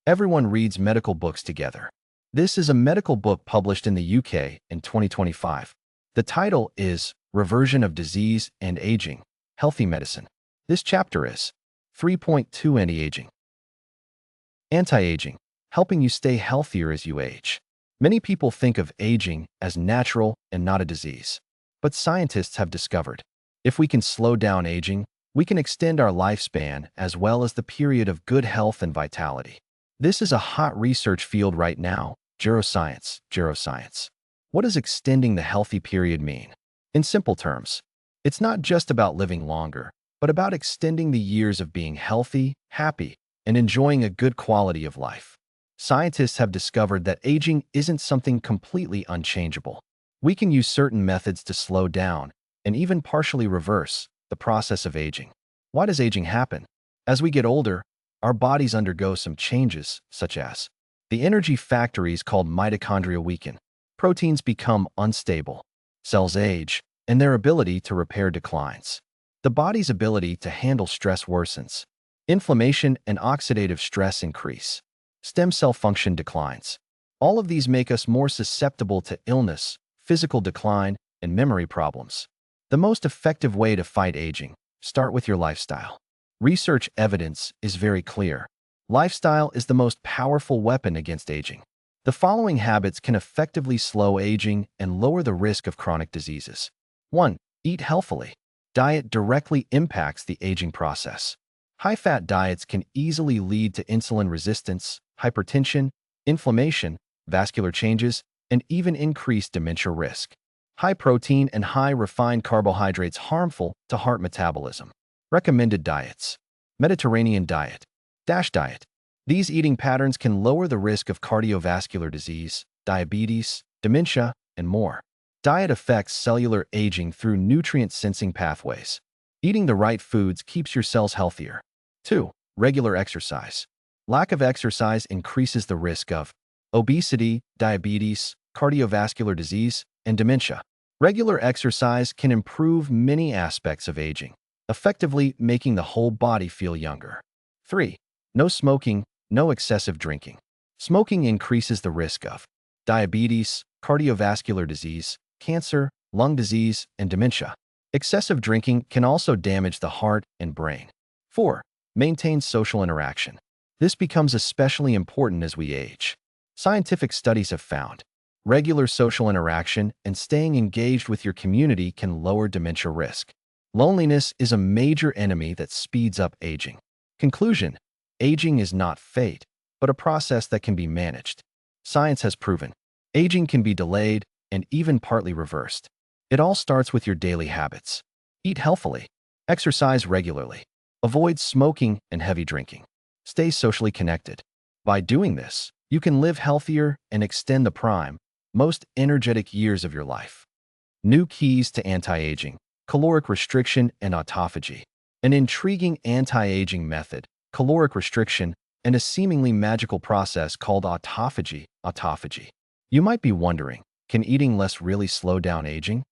Everyone reads medical books together. This is a medical book published in the UK in 2025. The title is Reversion of Disease and Aging, Healthy Medicine. This chapter is 3.2 Anti-Aging. Anti-aging, helping you stay healthier as you age. Many people think of aging as natural and not a disease. But scientists have discovered, if we can slow down aging, we can extend our lifespan as well as the period of good health and vitality. This is a hot research field right now, geroscience. What does extending the healthy period mean? In simple terms, it's not just about living longer, but about extending the years of being healthy, happy, and enjoying a good quality of life. Scientists have discovered that aging isn't something completely unchangeable. We can use certain methods to slow down and even partially reverse the process of aging. Why does aging happen? As we get older, our bodies undergo some changes, such as the energy factories called mitochondria weaken, proteins become unstable, cells age, and their ability to repair declines. The body's ability to handle stress worsens. Inflammation and oxidative stress increase. Stem cell function declines. All of these make us more susceptible to illness, physical decline, and memory problems. The most effective way to fight aging: start with your lifestyle. Research evidence is very clear. Lifestyle is the most powerful weapon against aging. The following habits can effectively slow aging and lower the risk of chronic diseases. 1. Eat healthily. Diet directly impacts the aging process. High-fat diets can easily lead to insulin resistance, hypertension, inflammation, vascular changes, and even increased dementia risk. High protein and high refined carbohydrates harmful to heart metabolism. Recommended diets: Mediterranean diet, DASH diet. These eating patterns can lower the risk of cardiovascular disease, diabetes, dementia, and more. Diet affects cellular aging through nutrient-sensing pathways. Eating the right foods keeps your cells healthier. 2. Regular exercise. Lack of exercise increases the risk of obesity, diabetes, cardiovascular disease, and dementia. Regular exercise can improve many aspects of aging, effectively making the whole body feel younger. 3. No smoking, no excessive drinking. Smoking increases the risk of diabetes, cardiovascular disease, cancer, lung disease, and dementia. Excessive drinking can also damage the heart and brain. 4. Maintain social interaction. This becomes especially important as we age. Scientific studies have found regular social interaction and staying engaged with your community can lower dementia risk. Loneliness is a major enemy that speeds up aging. Conclusion: aging is not fate, but a process that can be managed. Science has proven aging can be delayed and even partly reversed. It all starts with your daily habits. Eat healthily. Exercise regularly. Avoid smoking and heavy drinking. Stay socially connected. By doing this, you can live healthier and extend the prime, most energetic years of your life. New keys to anti-aging: caloric restriction and autophagy. An intriguing anti-aging method, caloric restriction, and a seemingly magical process called autophagy. You might be wondering, can eating less really slow down aging?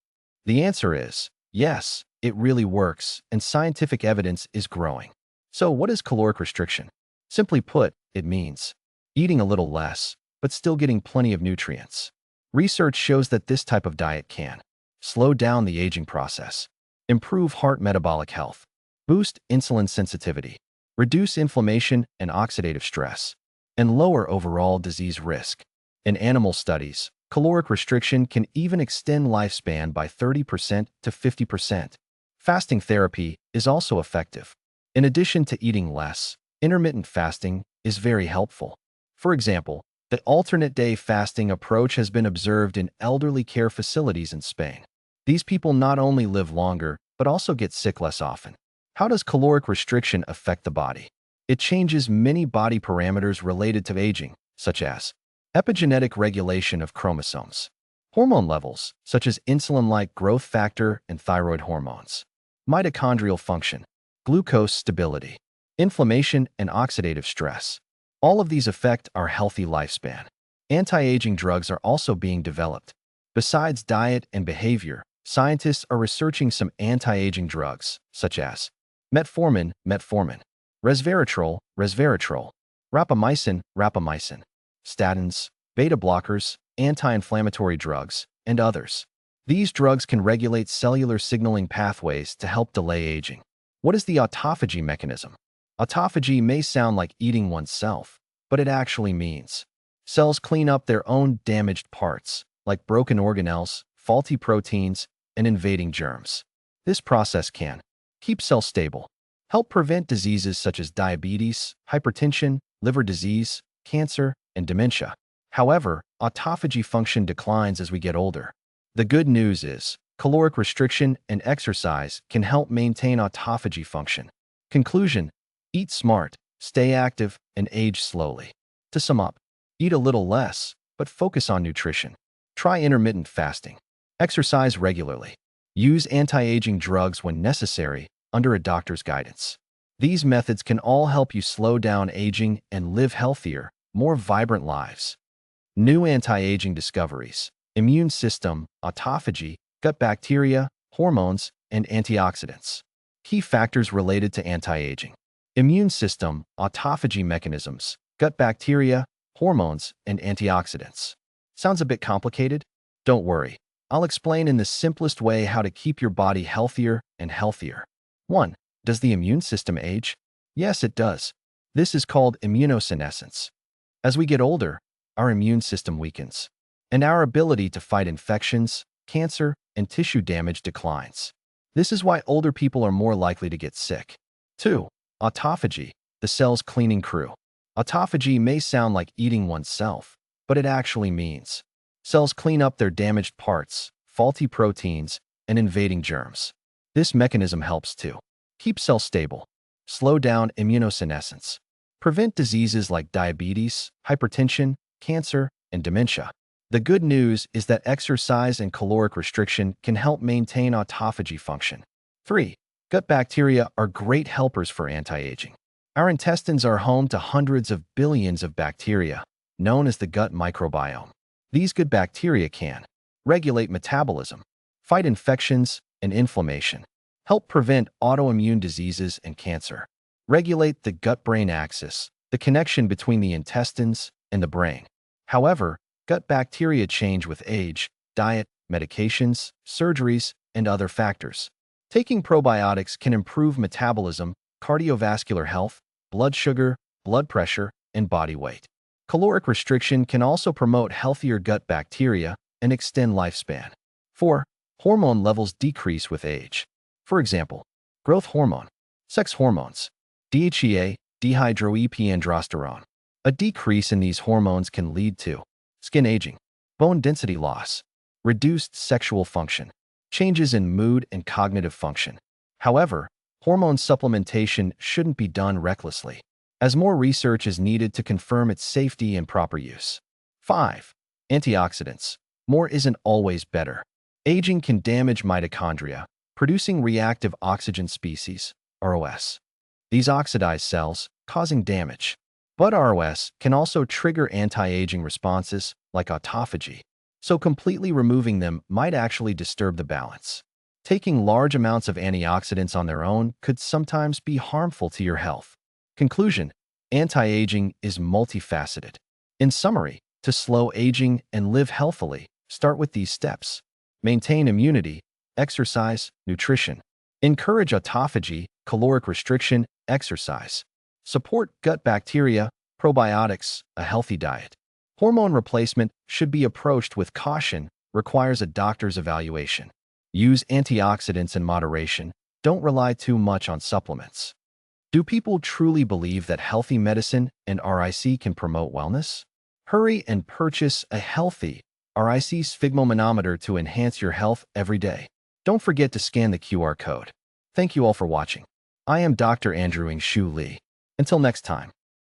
The answer is yes, it really works, and scientific evidence is growing. So what is caloric restriction? Simply put, it means eating a little less, but still getting plenty of nutrients. Research shows that this type of diet can slow down the aging process, improve heart metabolic health, boost insulin sensitivity, reduce inflammation and oxidative stress, and lower overall disease risk. In animal studies, caloric restriction can even extend lifespan by 30% to 50%. Fasting therapy is also effective. In addition to eating less, intermittent fasting is very helpful. For example, the alternate day fasting approach has been observed in elderly care facilities in Spain. These people not only live longer, but also get sick less often. How does caloric restriction affect the body? It changes many body parameters related to aging, such as epigenetic regulation of chromosomes, hormone levels, such as insulin-like growth factor and thyroid hormones, mitochondrial function, glucose stability, inflammation and oxidative stress. All of these affect our healthy lifespan. Anti-aging drugs are also being developed. Besides diet and behavior, scientists are researching some anti-aging drugs, such as metformin, resveratrol, rapamycin, statins, beta blockers, anti-inflammatory drugs, and others. These drugs can regulate cellular signaling pathways to help delay aging. What is the autophagy mechanism? Autophagy may sound like eating oneself, but it actually means cells clean up their own damaged parts, like broken organelles, faulty proteins, and invading germs. This process can keep cells stable, help prevent diseases such as diabetes, hypertension, liver disease, cancer, and dementia. However, autophagy function declines as we get older. The good news is, caloric restriction and exercise can help maintain autophagy function. Conclusion: eat smart, stay active, and age slowly. To sum up, eat a little less, but focus on nutrition. Try intermittent fasting. Exercise regularly. Use anti-aging drugs when necessary, under a doctor's guidance. These methods can all help you slow down aging and live healthier, more vibrant lives. New anti-aging discoveries: immune system, autophagy, gut bacteria, hormones, and antioxidants. Key factors related to anti-aging: immune system, autophagy mechanisms, gut bacteria, hormones, and antioxidants. Sounds a bit complicated? Don't worry. I'll explain in the simplest way how to keep your body healthier and healthier. 1. Does the immune system age? Yes, it does. This is called immunosenescence. As we get older, our immune system weakens, and our ability to fight infections, cancer, and tissue damage declines. This is why older people are more likely to get sick. 2. Autophagy, the cell's cleaning crew. Autophagy may sound like eating oneself, but it actually means cells clean up their damaged parts, faulty proteins, and invading germs. This mechanism helps to keep cells stable, slow down immunosenescence, prevent diseases like diabetes, hypertension, cancer, and dementia. The good news is that exercise and caloric restriction can help maintain autophagy function. 3. Gut bacteria are great helpers for anti-aging. Our intestines are home to hundreds of billions of bacteria, known as the gut microbiome. These good bacteria can regulate metabolism, fight infections and inflammation, help prevent autoimmune diseases and cancer, regulate the gut-brain axis, the connection between the intestines and the brain. However, gut bacteria change with age, diet, medications, surgeries, and other factors. Taking probiotics can improve metabolism, cardiovascular health, blood sugar, blood pressure, and body weight. Caloric restriction can also promote healthier gut bacteria and extend lifespan. 4. Hormone levels decrease with age. For example, growth hormone, sex hormones, DHEA, dihydroepiandrosterone. A decrease in these hormones can lead to skin aging, bone density loss, reduced sexual function, changes in mood and cognitive function. However, hormone supplementation shouldn't be done recklessly, as more research is needed to confirm its safety and proper use. 5. Antioxidants. More isn't always better. Aging can damage mitochondria, producing reactive oxygen species, ROS. These oxidize cells, causing damage. But ROS can also trigger anti-aging responses like autophagy, so completely removing them might actually disturb the balance. Taking large amounts of antioxidants on their own could sometimes be harmful to your health. Conclusion: anti-aging is multifaceted. In summary, to slow aging and live healthily, start with these steps. Maintain immunity, exercise, nutrition. Encourage autophagy, caloric restriction, exercise. Support gut bacteria, probiotics, a healthy diet. Hormone replacement should be approached with caution, requires a doctor's evaluation. Use antioxidants in moderation. Don't rely too much on supplements. Do people truly believe that healthy medicine and RIC can promote wellness? Hurry and purchase a healthy RIC sphygmomanometer to enhance your health every day. Don't forget to scan the QR code. Thank you all for watching. I am Dr. Andrew Shu Lee. Until next time.